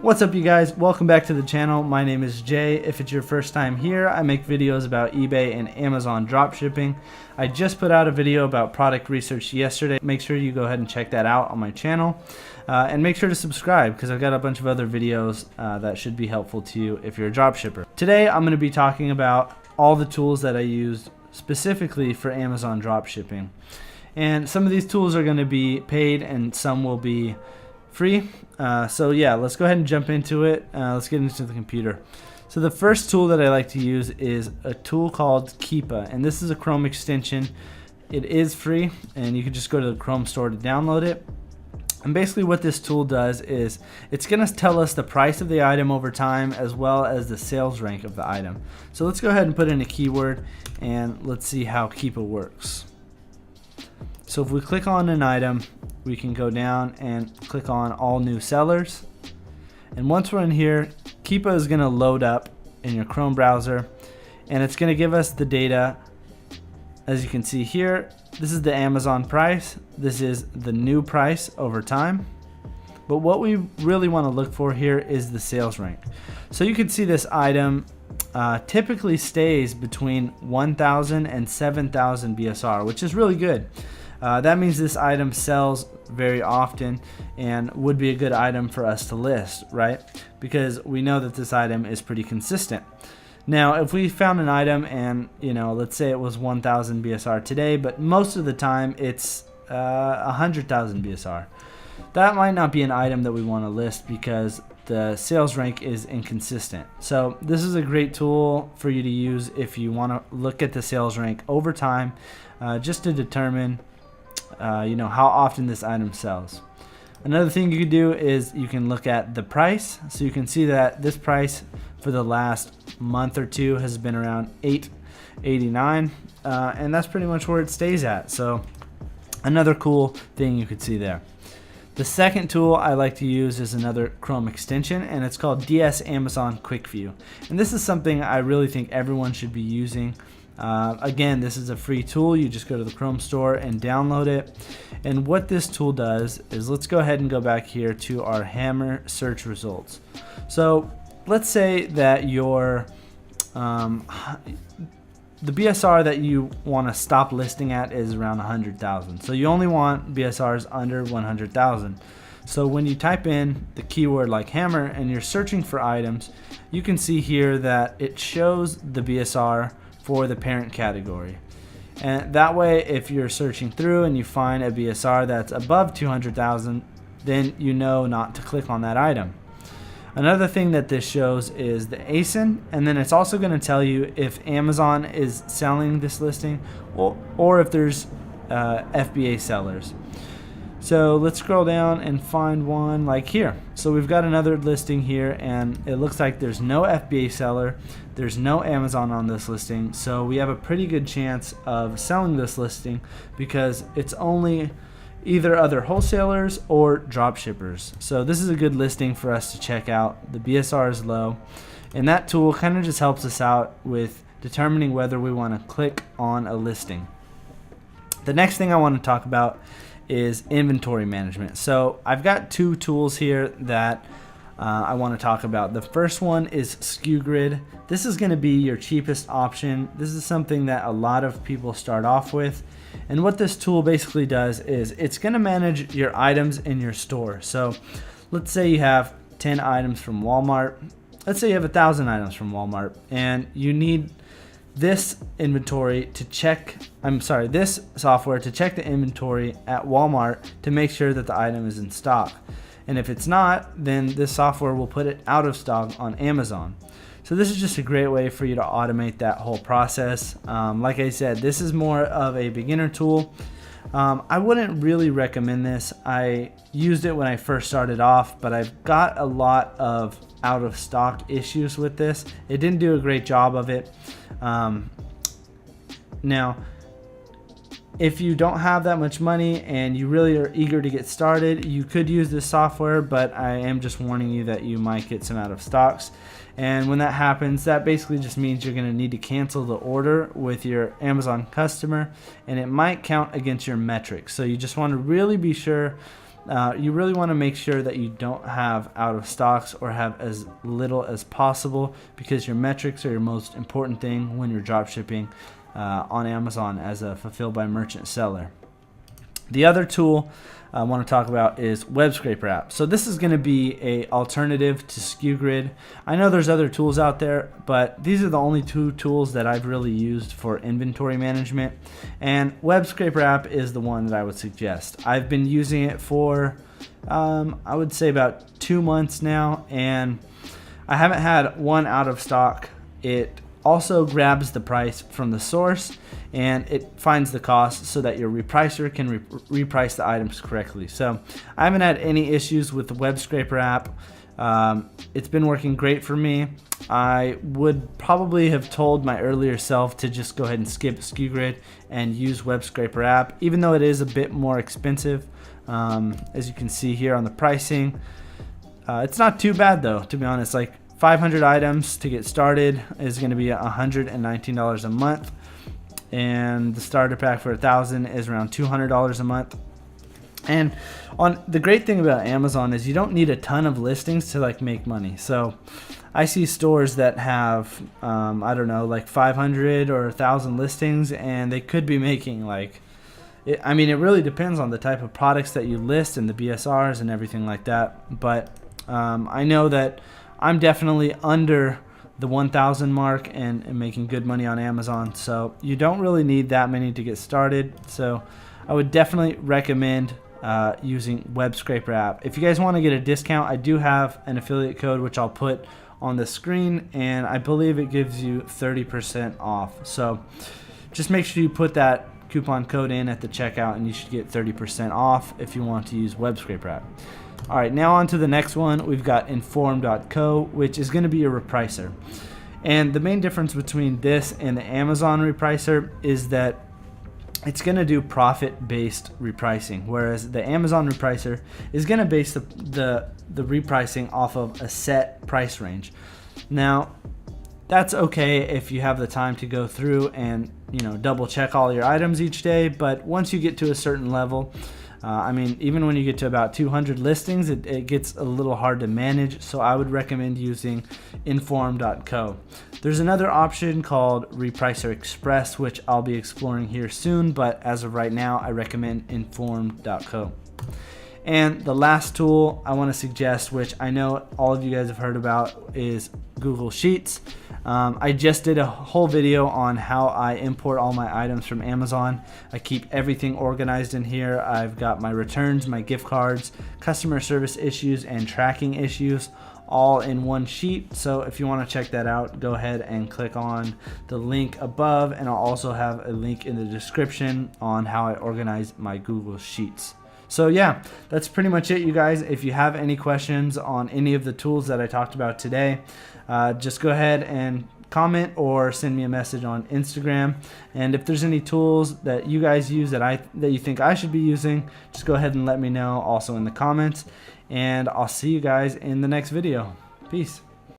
What's up, you guys? Welcome back to the channel. My name is Jay. If it's your first time here, I make videos about eBay and Amazon dropshipping. I just put out a video about product research yesterday. Make sure you go ahead and check that out on my channel. And make sure to subscribe because I've got a bunch of other videos that should be helpful to you if you're a dropshipper. Today, I'm going to be talking about all the tools that I used specifically for Amazon dropshipping. And some of these tools are going to be paid and some will be free. So yeah, let's go ahead and jump into it. Let's get into the computer. So the first tool that I like to use is a tool called Kiba, and this is a Chrome extension. It is free, and you can just go to the Chrome store to download it. And basically what this tool does is it's going to tell us the price of the item over time as well as the sales rank of the item. So let's go ahead and put in a keyword and let's see how Kiba works. So if we click on an item, we can go down and click on all new sellers. And once we're in here, Kiba is going to load up in your Chrome browser, and it's going to give us the data. As you can see here, this is the Amazon price. This is the new price over time. But what we really want to look for here is the sales rank. So you can see this item typically stays between 1,000 and 7,000 BSR, which is really good. That means this item sells very often and would be a good item for us to list, right? Because we know that this item is pretty consistent. Now, if we found an item and, let's say it was 1,000 BSR today, but most of the time it's 100,000 BSR. That might not be an item that we want to list because the sales rank is inconsistent. So this is a great tool for you to use if you want to look at the sales rank over time, just to determine how often this item sells. Another thing you can do is you can look at the price. So you can see that this price for the last month or two has been around $8.89, and that's pretty much where it stays at. So another cool thing you could see there. The second tool I like to use is another Chrome extension, and it's called DS Amazon Quick View. And this is something I really think everyone should be using. Again, this is a free tool. You just go to the Chrome store and download it. And what this tool does is, let's go ahead and go back here to our Hammer search results. So let's say that your the BSR that you want to stop listing at is around 100,000. So you only want BSRs under 100,000. So when you type in the keyword like hammer and you're searching for items, you can see here that it shows the BSR for the parent category. And that way, if you're searching through and you find a BSR that's above 200,000, then you know not to click on that item. Another thing that this shows is the ASIN, and then it's also going to tell you if Amazon is selling this listing or if there's FBA sellers. So let's scroll down and find one like here. So we've got another listing here, and it looks like there's no FBA seller, there's no Amazon on this listing, so we have a pretty good chance of selling this listing because it's only either other wholesalers or drop shippers. So this is a good listing for us to check out. The BSR is low, and that tool kind of just helps us out with determining whether we want to click on a listing. The next thing I want to talk about is inventory management. So I've got two tools here that I want to talk about. The first one is SKU Grid. This is going to be your cheapest option. This is something that a lot of people start off with. And what this tool basically does is it's going to manage your items in your store. So let's say you have 10 items from Walmart. Let's say you have 1,000 items from Walmart, and you need this inventory to check, this software to check the inventory at Walmart to make sure that the item is in stock. And if it's not, then this software will put it out of stock on Amazon. So this is just a great way for you to automate that whole process. Like I said, this is more of a beginner tool. I wouldn't really recommend this. I used it when I first started off, but I've got a lot of out of stock issues with this. It didn't do a great job of it. Now, if you don't have that much money and you really are eager to get started, you could use this software, but I am just warning you that you might get some out of stocks. And when that happens, that basically just means you're going to need to cancel the order with your Amazon customer, and it might count against your metrics. So you just want to really be sure You really want to make sure that you don't have out of stocks or have as little as possible, because your metrics are your most important thing when you're drop shipping on Amazon as a fulfilled by merchant seller. The other tool I want to talk about is WebScraperApp. So this is going to be a alternative to SKUGrid. I know there's other tools out there, but these are the only two tools that I've really used for inventory management, and WebScraperApp is the one that I would suggest. I've been using it for I would say about 2 months now, and I haven't had one out of stock. It also grabs the price from the source, and it finds the cost so that your repricer can reprice the items correctly. So I haven't had any issues with the WebScraperApp. It's been working great for me. I would probably have told my earlier self to just go ahead and skip SKUGrid and use WebScraperApp, even though it is a bit more expensive. As you can see here on the pricing, it's not too bad though, to be honest. Like 500 items to get started is going to be $119 a month, and the starter pack for 1,000 is around $200 a month. And on the great thing about Amazon is you don't need a ton of listings to like make money. So I see stores that have I don't know, like 500 or 1,000 listings, and they could be making like, I mean, it really depends on the type of products that you list and the BSRs and everything like that. But I know that I'm definitely under the 1,000 mark and making good money on Amazon. So you don't really need that many to get started. So I would definitely recommend using WebScraperApp. If you guys want to get a discount, I do have an affiliate code which I'll put on the screen, and I believe it gives you 30% off. So just make sure you put that coupon code in at the checkout, and you should get 30% off if you want to use WebScraperApp. All right, now on to the next one. We've got Inform.co, which is going to be a repricer. And the main difference between this and the Amazon repricer is that it's going to do profit-based repricing, whereas the Amazon repricer is going to base the repricing off of a set price range. Now, that's okay if you have the time to go through and double check all your items each day, but once you get to a certain level, I mean, even when you get to about 200 listings, it gets a little hard to manage, so I would recommend using Inform.co. There's another option called Repricer Express, which I'll be exploring here soon, but as of right now, I recommend Inform.co. And the last tool I want to suggest, which I know all of you guys have heard about, is Google Sheets. I just did a whole video on how I import all my items from Amazon. I keep everything organized in here. I've got my returns, my gift cards, customer service issues, and tracking issues all in one sheet. So if you want to check that out, go ahead and click on the link above, and I'll also have a link in the description on how I organize my Google Sheets. So yeah, that's pretty much it, you guys. If you have any questions on any of the tools that I talked about today, just go ahead and comment or send me a message on Instagram. And if there's any tools that you guys use that you think I should be using, just go ahead and let me know also in the comments. And I'll see you guys in the next video. Peace.